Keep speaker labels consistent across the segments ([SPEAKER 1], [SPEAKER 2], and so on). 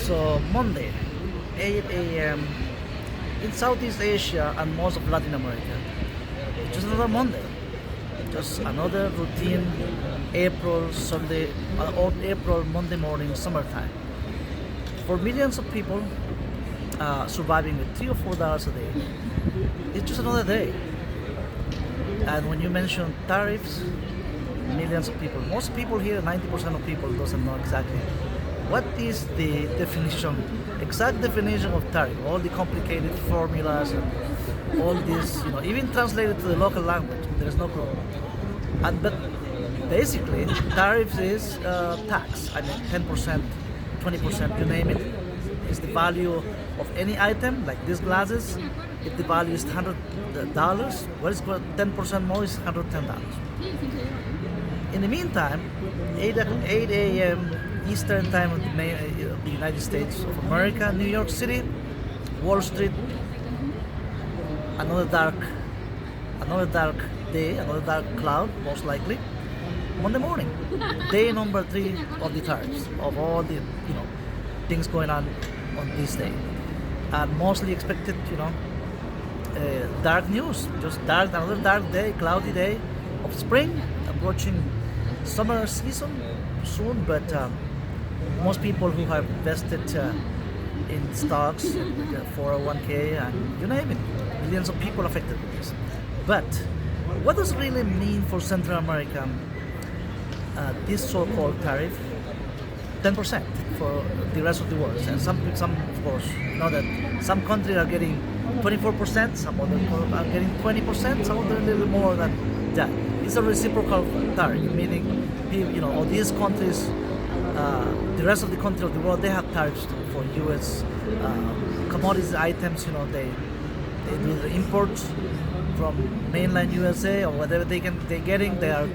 [SPEAKER 1] So Monday, 8 a.m. in Southeast Asia and most of Latin America. Just another Monday. Just another routine April Sunday or April Monday morning summertime. For millions of people surviving with $3 or $4 a day, it's just another day. And when you mention tariffs, millions of people, most people here, 90% of people doesn't know exactly what is the definition, exact definition of tariff, all the complicated formulas and all this, even translated to the local language, there is no clue. But basically, tariffs is tax. I mean, 10%, 20%, you name it, is the value of any item, like these glasses. If the value is $100, what is 10% more is $110. In the meantime, 8 a.m. Eastern time of the United States of America, New York City, Wall Street, another dark day, another dark cloud, most likely. Monday morning, day number 3 of the tariffs, of all the things going on this day, and mostly expected, dark news, just dark, another dark day, cloudy day of spring, approaching summer season soon. But most people who have invested in stocks, 401k, and you name it, millions of people affected with this. But what does it really mean for Central America, this so-called tariff? 10% for the rest of the world, and some of course know that some countries are getting 24%, some other are getting 20%, some other a little more than that. It's a reciprocal tariff, meaning all these countries, the rest of the countries of the world, they have tariffs for U.S. Commodities items. They do the imports from mainland USA or whatever they're getting. They are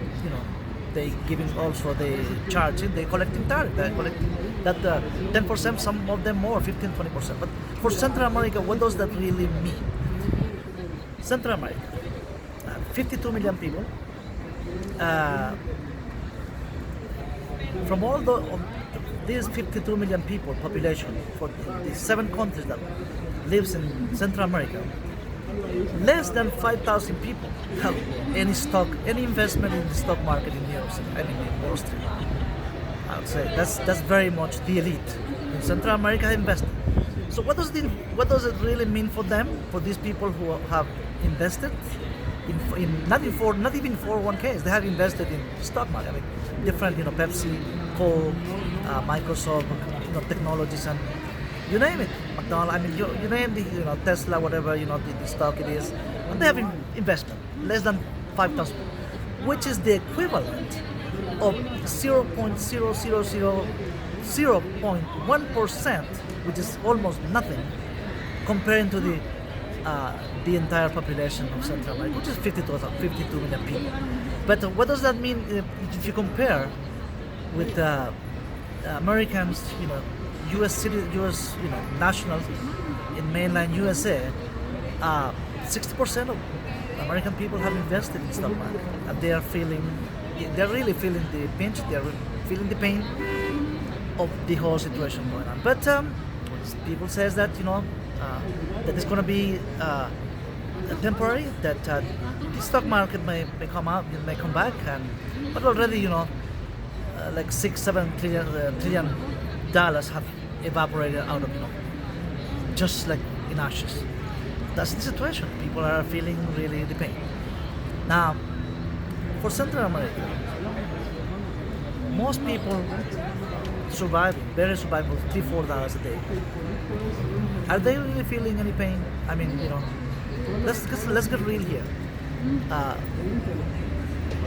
[SPEAKER 1] they giving also, they charging, they collecting tariff, they collecting that 10%, some of them more, 15-20%. But for Central America, what does that really mean? Central America, 52 million people. From all these 52 million people population, for the 7 countries that lives in Central America, less than 5,000 people have any investment in the stock market in New York City, in Wall Street. I would say that's very much the elite in Central America invested. So what does it really mean for them, for these people who have invested in not even 401ks? They have invested in stock market, different Pepsi, Coke, Microsoft, technologies, and you name it, McDonald's. You name the Tesla, whatever the stock it is, and they have investment less than 5,000, which is the equivalent of 0.1%, which is almost nothing, comparing to the entire population of Central America, which is 52 million people. But what does that mean if you compare with Americans, U.S. nationals in mainland USA? 60% of American people have invested in stock market, and they're really feeling the pinch. They're feeling the pain of the whole situation going on. But people says that that it's going to be temporary. That the stock market may come back, but already like $6-7 trillion have evaporated out of just like in ashes. That's the situation. People are feeling really the pain. Now, for Central America, most people barely surviving with $3-4 a day. Are they really feeling any pain? Let's get real here.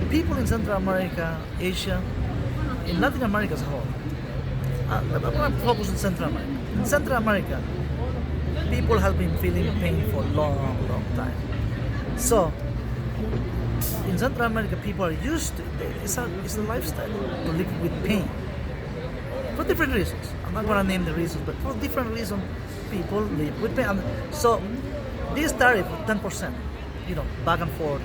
[SPEAKER 1] People in Central America, Asia, in Latin America as a whole. I'm going to focus on Central America. In Central America, people have been feeling pain for a long time. So, in Central America, people are used to it. It's a lifestyle to live with pain. For different reasons. I'm not going to name the reasons, but for different reasons, people live with pain. So, this tariff, 10%, back and forth.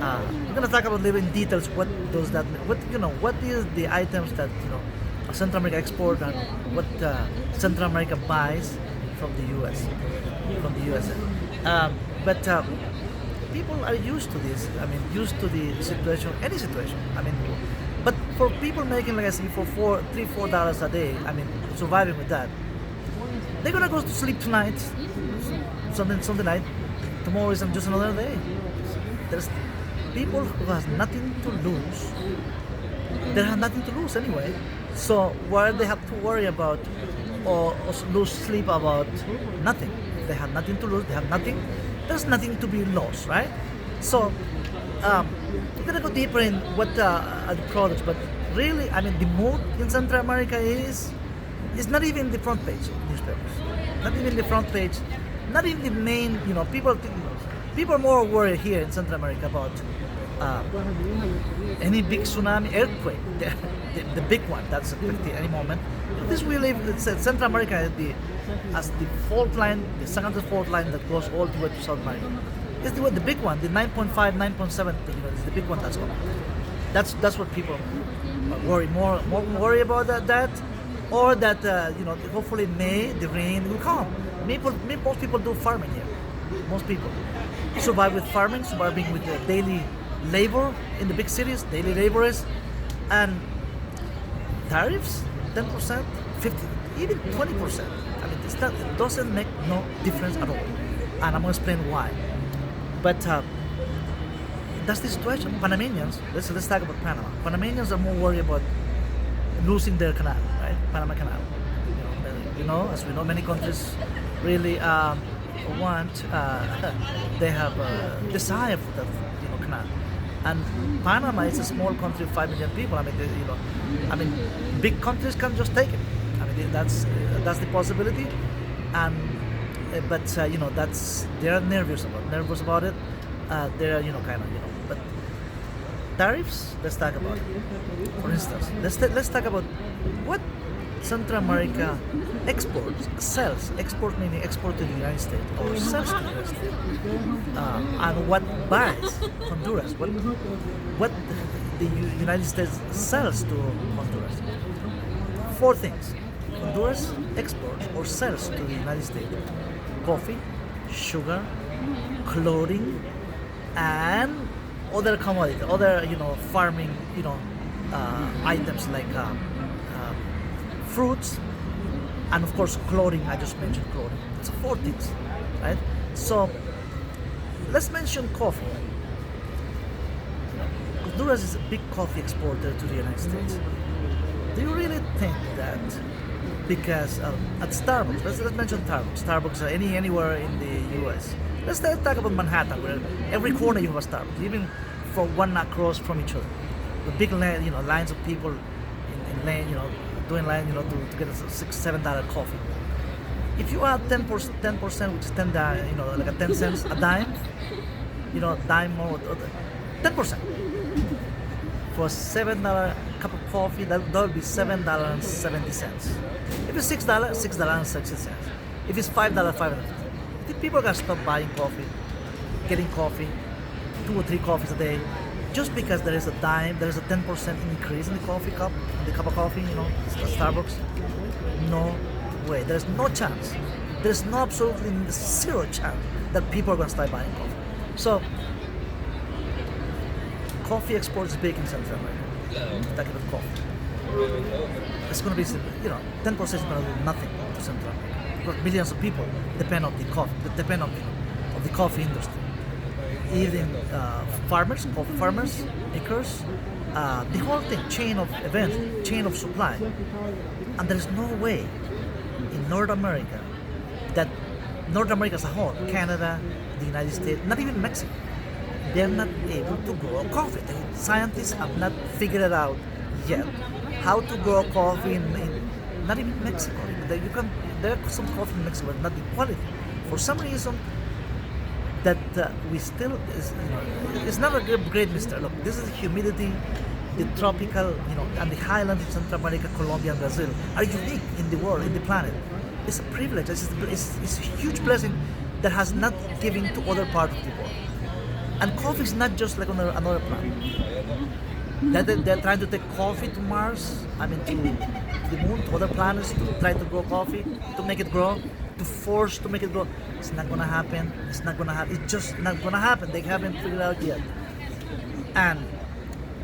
[SPEAKER 1] We're going to talk about little in details. What does that mean? What is the items that Central America export and what Central America buys from the U.S. from the USA. But people are used to this. I mean, used to the situation, any situation. I mean, but for people making, like I said, for $3-4 a day, I mean, surviving with that, they're gonna go to sleep tonight, something night. Tomorrow is just another day. There's people who has nothing to lose. They have nothing to lose anyway. So why they have to worry about or lose sleep about nothing? They have nothing to lose. They have nothing. There's nothing to be lost, right? So we're gonna go deeper in what are the products, but really, I mean, the mood in Central America is not even the front page of newspapers, not even the front page, not even the main. People are more worried here in Central America about any big tsunami, earthquake, the big one that's affecting any moment. This we live in Central America as the fault line, the second fault line that goes all the way to South America. It's the big one, the 9.5, 9.7, is the big one that's going. That's what people worry more worry about that, or that hopefully May the rain will come. Most people do farming here. Most people survive with farming, surviving with the daily labor in the big cities, daily laborers, and tariffs 10%, 50, even 20%. I mean, it doesn't make no difference at all, and I'm gonna explain why. But that's the situation. Panamanians, let's talk about Panama. Panamanians are more worried about losing their canal, right? Panama Canal. As we know, many countries really want. They have a desire for that, canal. And Panama is a small country, 5 million people. I mean, big countries can just take it. I mean, that's the possibility. And but they're nervous about it. They're but tariffs. Let's talk about it. For instance, let's talk about what Central America export meaning export to the United States or sells to the United States, and what buys Honduras, what the United States sells to Honduras. 4 things. Honduras exports or sells to the United States: coffee, sugar, clothing, and other commodities, other farming items like fruits, and of course clothing. I just mentioned clothing. It's 4 things, right? So let's mention coffee. Honduras is a big coffee exporter to the United States. Do you really think that because at Starbucks, let's mention Starbucks anywhere in the U.S. Let's talk about Manhattan, where every corner you have a Starbucks, even from one across from each other. The big lines of people in lane, doing line, to get a $6-7 coffee. If you add 10%, which is $10, like a 10 cents a dime, dime or 10% for a $7 cup of coffee, that would be $7.70. If it's $6.60. If it's $5, $5.50. The people are gonna stop buying coffee, getting coffee, 2 or 3 coffees a day, just because there is a 10% increase in the coffee cup, the cup of coffee, at Starbucks. No way. There's no chance. There's no absolutely 0 chance that people are gonna start buying coffee. So, coffee exports big in Central America. Talking about coffee, it's gonna be 10% is gonna do nothing to Central America. Because millions of people depend on the coffee, of the coffee industry. Even coffee farmers, makers, the whole thing, chain of events, chain of supply. And there is no way in North America as a whole, Canada, the United States, not even Mexico, they're not able to grow coffee. The scientists have not figured it out yet how to grow coffee in not even Mexico. There are some coffee in Mexico, but not the quality. For some reason, that we still it's not a great mystery. Look, this is the humidity, the tropical, and the highlands of Central America, Colombia, and Brazil are unique in the world, in the planet. It's a privilege. It's a huge blessing that has not given to other parts of the world. And coffee is not just like another plant. They're trying to take coffee to Mars. I mean, to the moon, to other planets, to try to grow coffee, to make it grow, to force to make it grow. It's not gonna happen. It's not gonna happen. It's just not gonna happen. They haven't figured it out yet. And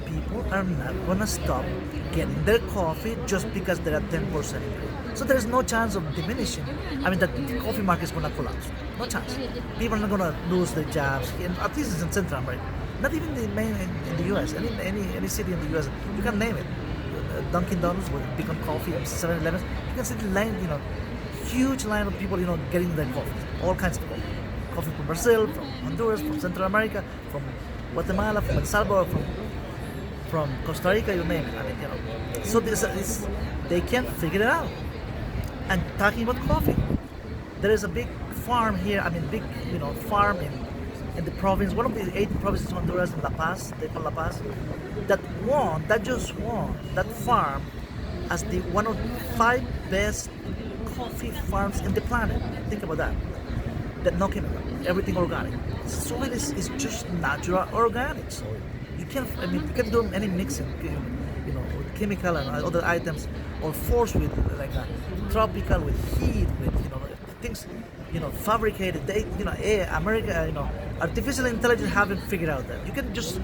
[SPEAKER 1] people are not gonna stop getting their coffee just because they're at 10% increase. So there's no chance of diminishing. I mean, that the coffee market is gonna collapse. No chance. People are not gonna lose their jobs. At least it's in Central America. Not even the main in the U.S. Any city in the U.S. You can name it. Dunkin' Donuts with beacon coffee, 7-Elevens. You can see the line. Huge line of people. Getting their coffee. All kinds of coffee. Coffee from Brazil, from Honduras, from Central America, from Guatemala, from El Salvador, from Costa Rica. You name it. I mean, So they can't figure it out. And talking about coffee, there is a big farm here. I mean, big farm in the province, one of the 8 provinces of Honduras in La Paz, they call La Paz, that just won that farm as the one of 5 best coffee farms in the planet. Think about that. That no chemical, everything organic. Soil is just natural organic soil. You can't do any mixing, with chemical and other items, or force with like a tropical with heat, with things, fabricated. America, artificial intelligence haven't figured out that you can just,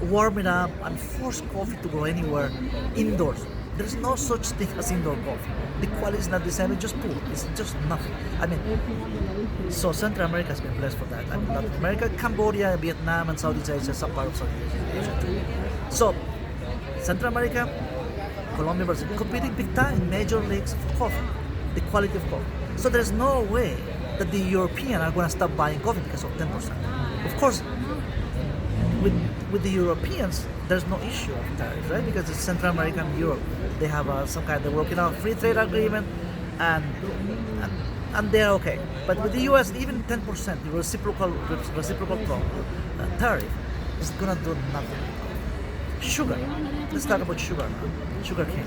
[SPEAKER 1] warm it up and force coffee to grow anywhere indoors. There's no such thing as indoor coffee. The quality is not the same. It's just poor. It's just nothing. I mean, so Central America has been blessed for that. I mean, Latin America, Cambodia, Vietnam, and Southeast Asia, some part of Southeast Asia too. So Central America, Colombia, Brazil, competing big time in major leagues for coffee, the quality of coffee. So there's no way that the Europeans are going to stop buying coffee because of 10%. Of course, with the Europeans, there's no issue of tariffs, right? Because it's Central America and Europe. They have they're working out a free trade agreement, and they're okay. But with the U.S., even 10%, the reciprocal tariff is gonna do nothing. Sugar. Let's talk about sugar now. Sugar cane.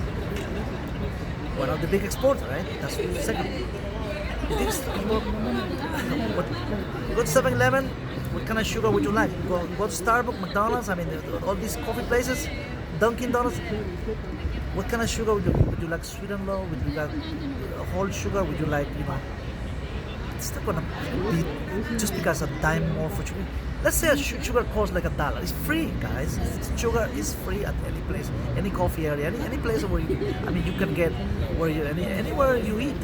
[SPEAKER 1] One of the big exporters, right? That's the second. You think what? You go to 7-Eleven. What kind of sugar would you like? Go to Starbucks, McDonald's. I mean, all these coffee places, Dunkin' Donuts. What kind of sugar would you like? Would you like sweet and low? Would you like whole sugar? Would you like, it's not gonna be just because a dime more for sugar. Let's say sugar costs like $1. It's free, guys. Sugar is free at any place, any coffee area, any place where you can get anywhere you eat.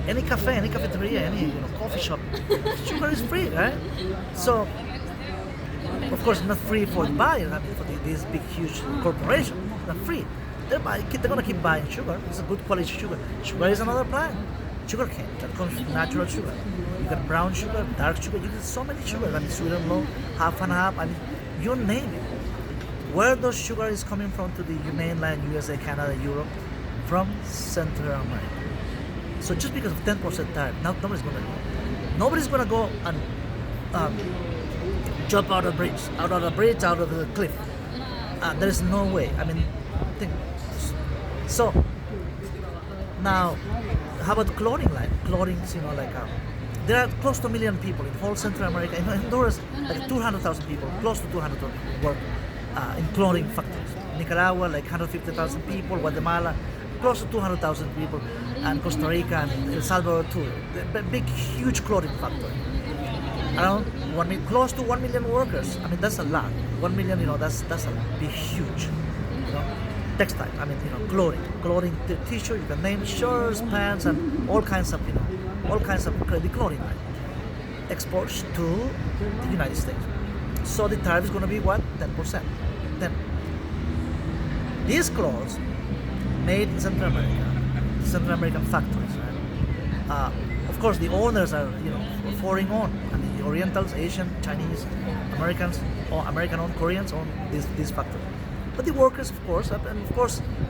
[SPEAKER 1] Any cafe, any cafeteria, any coffee shop, sugar is free, right? So, of course, not free for the buyer. I mean, for these big, huge corporations, not free. They're gonna keep buying sugar. It's a good quality sugar. Sugar is another plant. Sugar cane that comes from natural sugar. You got brown sugar, dark sugar. You get so many sugars. I mean, sweet and low, half and half. I mean, you name it. Where those sugar is coming from to the mainland USA, Canada, Europe, from Central America. So just because of 10% tariff, now nobody's gonna go and jump out of the bridge, out of the cliff. There is no way. I mean, think. So now, how about clothing line? Clothing, there are close to 1 million people in whole Central America. In Honduras, like 200,000 people, close to 200,000 people work in clothing factories. Nicaragua, like 150,000 people. Guatemala, close to 200,000 people, and Costa Rica and El Salvador too. Big, huge clothing factory. Around close to 1 million workers. I mean, that's a lot. 1 million, that's a big, huge. Textile. I mean, clothing, t-shirt. You can name shirts, pants, and all kinds of, the clothing line. Exports to the United States. So the tariff is going to be what? 10%. Then these clothes made in Central American factories. Right? Of course, the owners are foreign owned. I mean, the Orientals, Asian, Chinese, Americans, or American-owned, Koreans own these factories. But the workers, of course,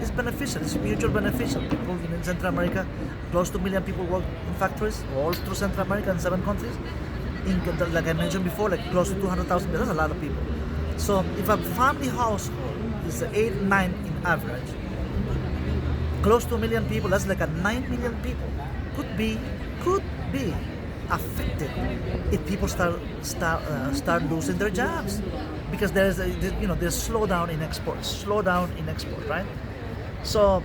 [SPEAKER 1] it's beneficial. It's mutual beneficial. People in Central America, close to 1 million people work in factories all through Central America in 7 countries. Like I mentioned before, like close to 200,000. That's a lot of people. So if a family household is 8, 9 in average, close to 1 million people, that's like 9 million people could be affected if people start losing their jobs. because there's slowdown in export, right? So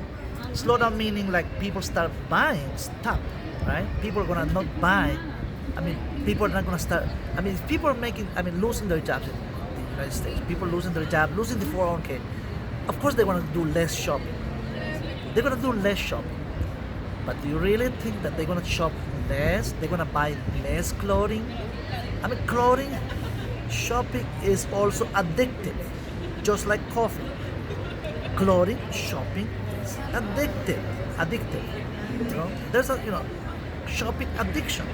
[SPEAKER 1] slowdown meaning like people start buying stuff, right? People are gonna not buy. I mean, people are not gonna start. I mean, if people are losing their jobs in the United States. People losing their job, losing the 401k. Of course, they're gonna do less shopping. They're gonna do less shopping. But do you really think that they're gonna shop less? They're gonna buy less clothing? I mean, clothing, shopping is also addictive, just like coffee. Clothing, shopping is addictive. There's a shopping addiction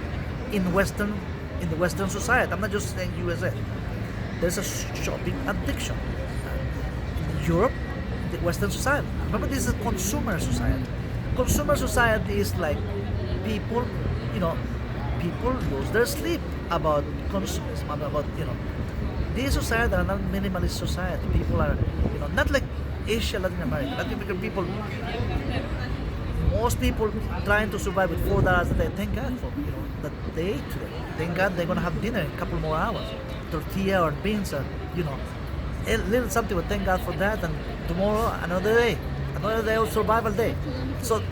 [SPEAKER 1] in the Western society. I'm not just saying USA. There's a shopping addiction in Europe, the Western society. Remember, this is a consumer society. Consumer society is like people, people lose their sleep about consumerism, about these society are not minimalist society. People are, not like Asia, Latin America. Latin American people, most people trying to survive with $4 a day. Thank God for that they ate today. Thank God they're gonna have dinner in a couple more hours. Tortilla or beans or a little something. But thank God for that. And tomorrow another day of survival day. So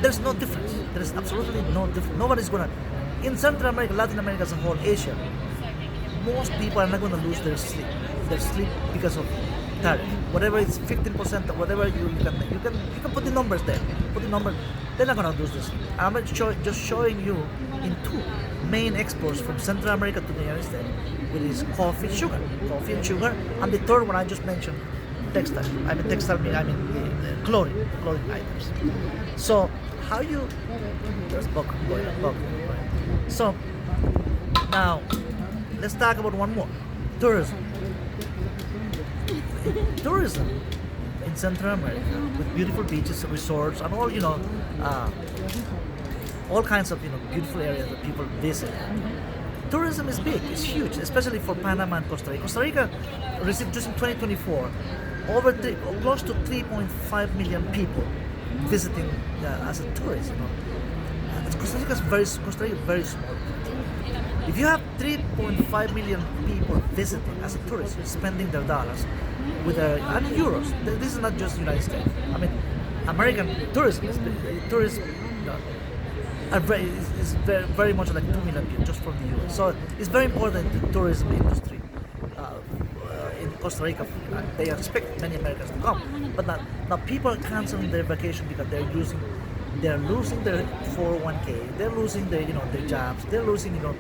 [SPEAKER 1] there's no difference. There is absolutely no difference. Nobody's gonna in Central America, Latin America as a whole, Asia. Most people are not gonna lose their sleep because of tariff. Whatever it's 15% or whatever you can put the numbers there. Put the numbers. They're not gonna lose this. I'm just showing you in two main exports from Central America to the United States, which is coffee and sugar, and the third one I just mentioned, textile. The clothing items. So how you there's bug going on, bug. So now let's talk about one more. Tourism in Central America with beautiful beaches, resorts, and all kinds of beautiful areas that people visit. Tourism is big, it's huge, especially for Panama and Costa Rica. Costa Rica received just in 2024 close to 3.5 million people visiting as a tourist. Costa Rica is very small. If you have 3.5 million people visiting as a tourist, spending their dollars with euros, this is not just United States. I mean, American tourism is very much like 2 million people just from the US. So it's very important in the tourism industry in Costa Rica. They expect many Americans to come, but now people are canceling their vacation because they're losing their 401k, they're losing their jobs, they're losing the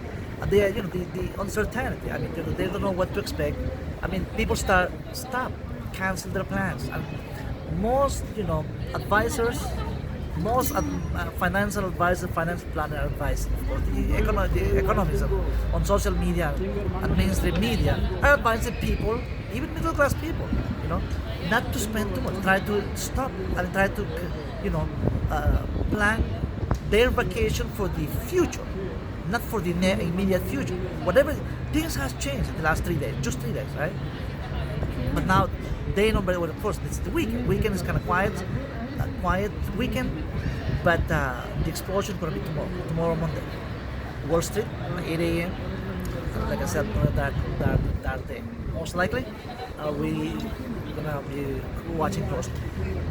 [SPEAKER 1] uncertainty. I mean, they don't know what to expect. I mean, people cancel their plans, and most advisors, most financial advisors, financial planner advice, of course, the economists on social media and mainstream media are advising people, even middle class people, not to spend too much. Try to stop and try to, plan their vacation for the future, not for the immediate future. Whatever things has changed in the last 3 days, just 3 days, right? But now they know very well. Of course, it's the weekend. Weekend is kind of quiet weekend, but the explosion is going to be tomorrow Monday. Wall Street, 8 a.m. Like I said, dark day. Most likely, we gonna be watching closely.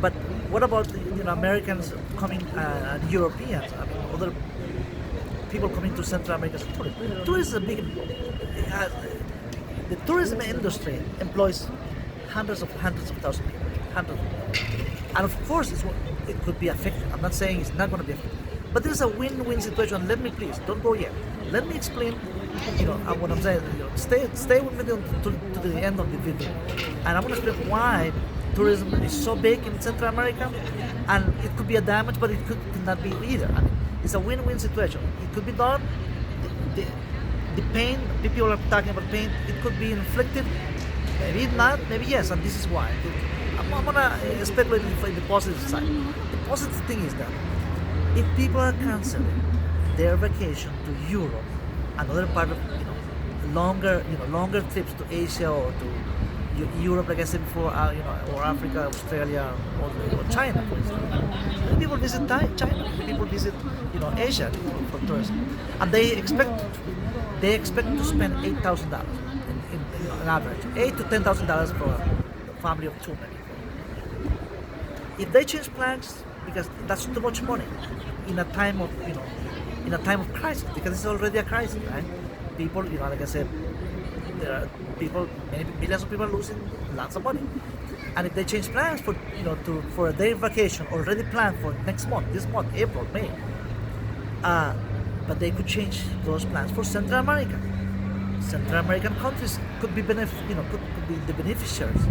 [SPEAKER 1] But what about Americans coming and Europeans? I mean, other people coming to Central America as tourists. Tourism is a big. The tourism industry employs hundreds of thousands of people. And of course, it could be affected. I'm not saying it's not going to be affected. But there's a win-win situation. Let me please, don't go yet. Let me explain, what I'm saying. Stay with me to the end of the video. And I'm going to explain why tourism is so big in Central America. And it could be a damage, but it could not be either. I mean, it's a win-win situation. It could be done. The pain, people are talking about pain, it could be inflicted. Maybe not, maybe yes, and this is why. I'm gonna speculate in the positive side. The positive thing is that if people are canceling their vacation to Europe, another part of longer trips to Asia or to Europe, like I said before, or Africa, Australia, or China, for instance. Many people visit China. Many people visit Asia for tourism, and they expect to spend $8,000 on average, $8,000 to $10,000 for a family of two, maybe. If they change plans, because that's too much money in a time of in a time of crisis, because it's already a crisis, right? People, like I said, there are people, many millions of people are losing lots of money, and if they change plans for a day vacation already planned for next month, this month, April, May, but they could change those plans for Central America. Central American countries could be could be the beneficiaries.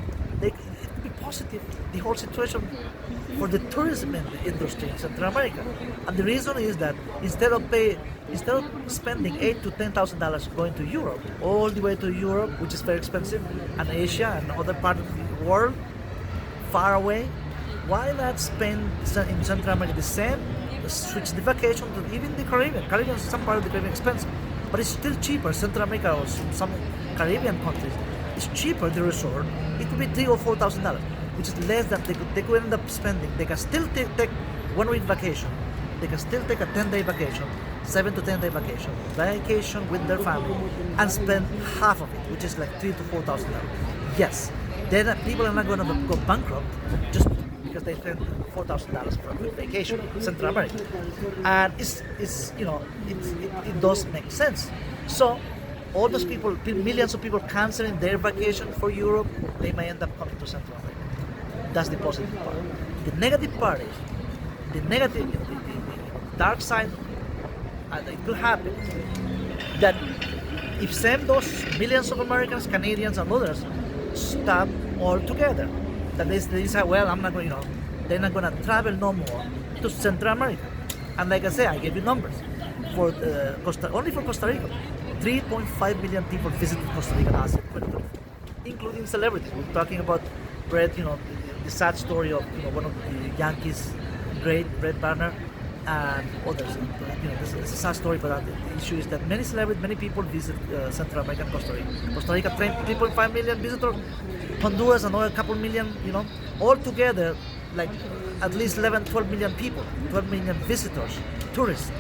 [SPEAKER 1] It could be positive. The whole situation for the tourism industry in Central America, and the reason is that instead of spending $8,000 to $10,000 going to Europe, all the way to Europe, which is very expensive, and Asia and other part of the world, far away, why not spend in Central America the same? Switch the vacation to even the Caribbean. Caribbean, some part of the Caribbean expensive, but it's still cheaper. Central America or some Caribbean countries, it's cheaper. The resort, it could be $3,000 or $4,000, which is less than they could end up spending. They can still take 1 week vacation. They can still take a 10-day vacation, 7 to 10-day vacation with their family, and spend half of it, which is like $3,000 to $4,000. Yes, then people are not going to go bankrupt just because they spend $4,000 for a quick vacation in Central America, and it does make sense. So all those people, millions of people canceling their vacation for Europe, they may end up coming to Central America. That's the positive part. The negative part is the dark side. It could happen that if those millions of Americans, Canadians, and others stop altogether, that they say, well, I'm not going, they're not going to travel no more to Central America. And like I say, I gave you numbers for only for Costa Rica, 3.5 million people visited Costa Rica last year, 2024, including celebrities. We're talking about Brett, the sad story of one of the Yankees, great Brett Barner, and others. This is a sad story, but the issue is that many people visit Central America and Costa Rica. Costa Rica, 3.5 million visitors. Honduras, another couple million. All together, like at least 11, 12 million people, 12 million visitors, tourists.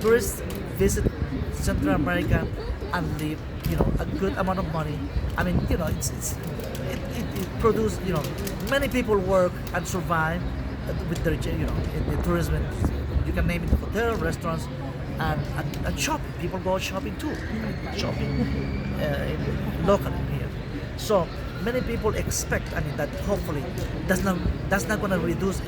[SPEAKER 1] Tourists visit Central America and leave, a good amount of money. I mean, it produces, many people work and survive with their, in the tourism. You can name it hotel, restaurants, and shopping. People go shopping too. Shopping locally here. So many people expect, that hopefully that's not going to reduce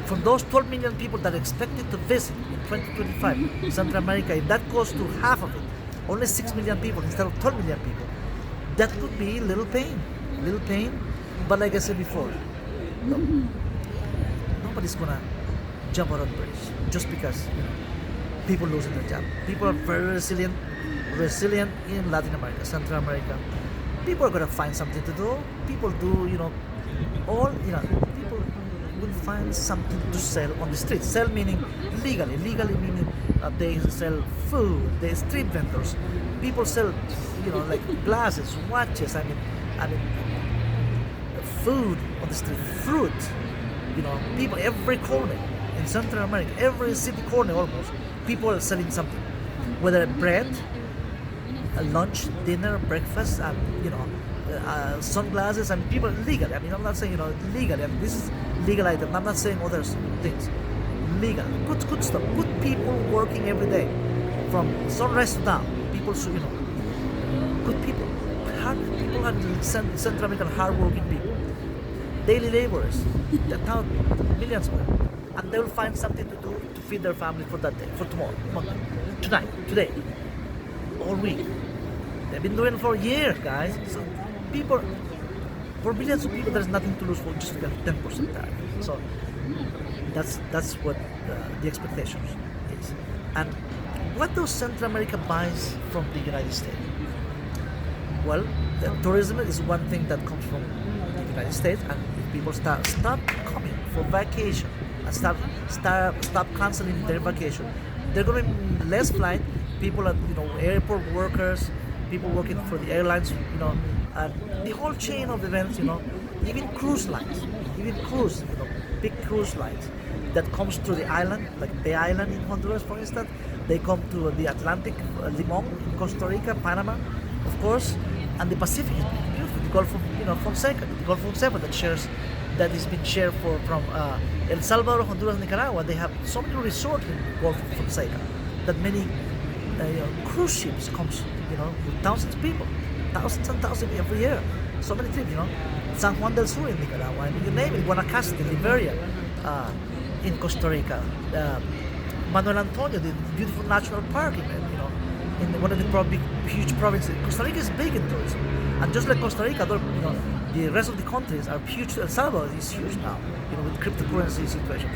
[SPEAKER 1] from those 12 million people that are expected to visit in 2025 Central America. If that goes to half of it, only 6 million people instead of 12 million people, that could be little pain. But like I said before, nobody's gonna jump out of the bridge just because people losing their job. People are very resilient in Latin America, Central America. People are gonna find something to do. People do, people will find something to sell on the street. Sell meaning legally meaning they sell food. They street vendors. People sell, like glasses, watches. I mean, food on the street, fruit. People every corner in Central America, every city corner almost, people are selling something, whether bread, lunch, dinner, breakfast, and sunglasses, and people legally. I'm not saying legally. This is legal item. I'm not saying other things. Legal, good stuff. Good people working every day, from sunrise to down. People, good people, hard people, and Central American hard-working people. Daily laborers, millions of them, and they will find something to do to feed their family for that day, for tomorrow, Monday, tonight, today, all week. They've been doing it for years, guys. So for millions of people, there's nothing to lose for just to get 10% back. So that's what the expectations is. And what does Central America buys from the United States? Well, tourism is one thing that comes from the United States, and if people stop coming for vacation and stop canceling their vacation, they're going to be less flight. People are, airport workers, people working for the airlines, and the whole chain of events, even cruise lines, big cruise lines that comes to the island, like the island in Honduras, for instance. They come to the Atlantic, Limon in Costa Rica, Panama, of course, and the Pacific is beautiful. The Gulf of Fonseca, the Gulf of Fonseca that has been shared from El Salvador, Honduras, Nicaragua. They have so many resorts in the Gulf of Fonseca that many cruise ships comes with thousands of people, thousands and thousands every year. So many trips, San Juan del Sur in Nicaragua, and you name it, Guanacaste, Liberia, in Costa Rica, Manuel Antonio, the beautiful national park in one of the huge provinces. Costa Rica is big in tourism, and just like Costa Rica, the rest of the countries are huge. El Salvador is huge now, with cryptocurrency situation.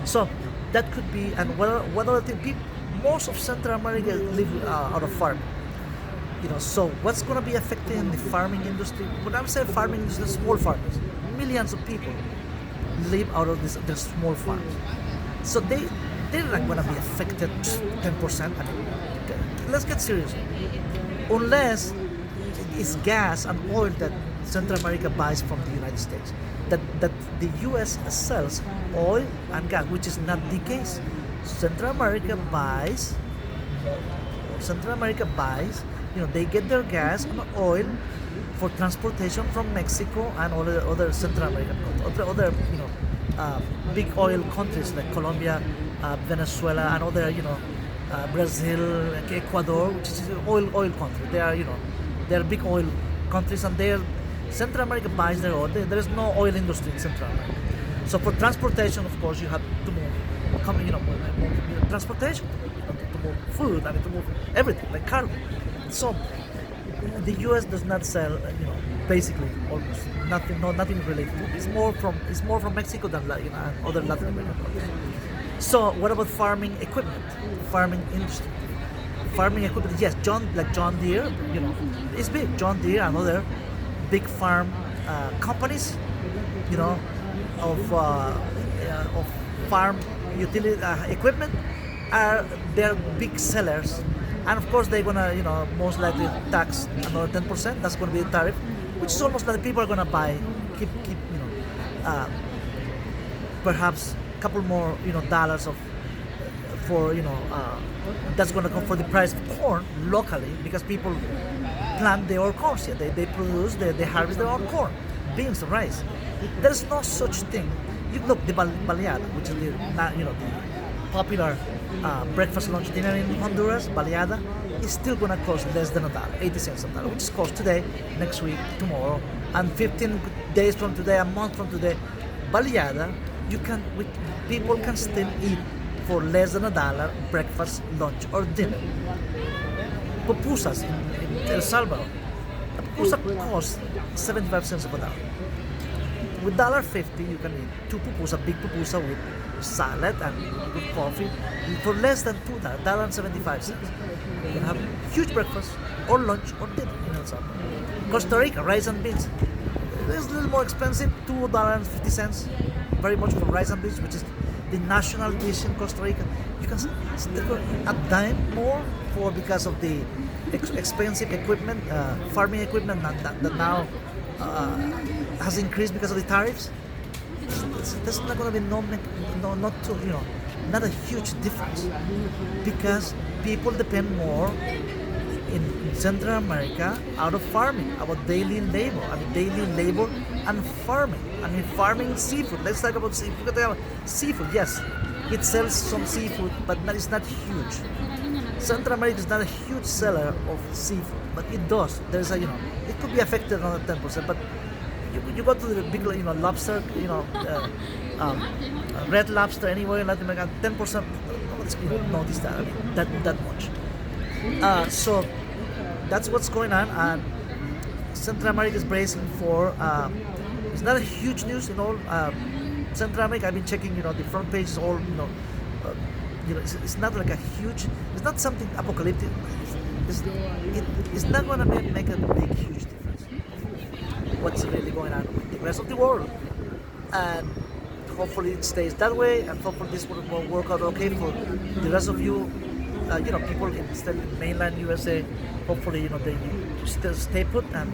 [SPEAKER 1] So that could be, and what other thing? Most of Central America live out of farming. So what's going to be affecting the farming industry? When I'm saying farming industry, small farmers, millions of people live out of their small farms. So they're not going to be affected 10%. Let's get serious. Unless it's gas and oil that Central America buys from the United States, that the U.S. sells oil and gas, which is not the case. Central America buys. They get their gas and oil for transportation from Mexico and all the other Central American countries, big oil countries like Colombia, Venezuela, and other, Brazil, Ecuador, which is oil country. They are big oil countries, and Central America buys their oil. There is no oil industry in Central America. So for transportation, of course, you have to move transportation, to move food, to move everything like cargo. So the U.S. does not sell, basically almost nothing related to it. It's more from Mexico than other Latin American countries. So what about farming equipment, farming industry, farming equipment? Yes, John Deere, it's big. John Deere and other big farm companies, of farm utility equipment they're big sellers. And of course, they're gonna, most likely tax another 10%. That's gonna be the tariff, which is almost like people are gonna buy, keep, perhaps a couple more, dollars that's gonna come for the price of corn locally, because people plant their own corn here. They produce, they harvest their own corn, beans, rice. There's no such thing. You look, the baleada, which is the popular breakfast, lunch, dinner in Honduras, baleada, is still gonna cost less than $1, 80 cents a dollar, which is cost today, next week, tomorrow, and 15 days from today, a month from today. Baleada, people can still eat for less than $1 breakfast, lunch, or dinner. Pupusas in El Salvador, a pupusa costs 75 cents of a dollar. With $1.50, you can eat two pupusa, big pupusa with salad and with coffee for less than $2.75. You can have huge breakfast or lunch or dinner in El Salvador. Costa Rica, rice and beans. It's a little more expensive, $2.50, very much for rice and beans, which is the national dish in Costa Rica. You can still a dime more because of the expensive equipment, farming equipment that now has increased because of the tariffs. There's not going to be not a huge difference, because people depend more in Central America out of farming, about daily labor. And farming. Farming seafood. Let's talk about seafood. Seafood, yes, it sells some seafood, but it's not huge. Central America is not a huge seller of seafood, but it does. There's it could be affected on 10%, but you go to the big, lobster, red lobster anywhere in Latin America, 10%. Nobody's going to notice that much. So that's what's going on, and Central America is bracing for. It's not a huge news in all Central America. I've been checking, the front page is all, it's not like a huge. It's not something apocalyptic. It's not going to make a big, huge difference. What's really going on with the rest of the world, and hopefully it stays that way, and hopefully this will work out okay for the rest of you, people in mainland USA. Hopefully, they still stay put and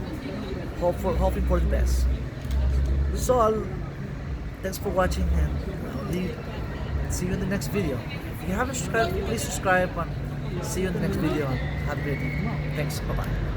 [SPEAKER 1] hoping for the best. So thanks for watching, and see you in the next video. If you haven't subscribed, please subscribe, and see you in the next video. Have a great day. Thanks. Bye bye.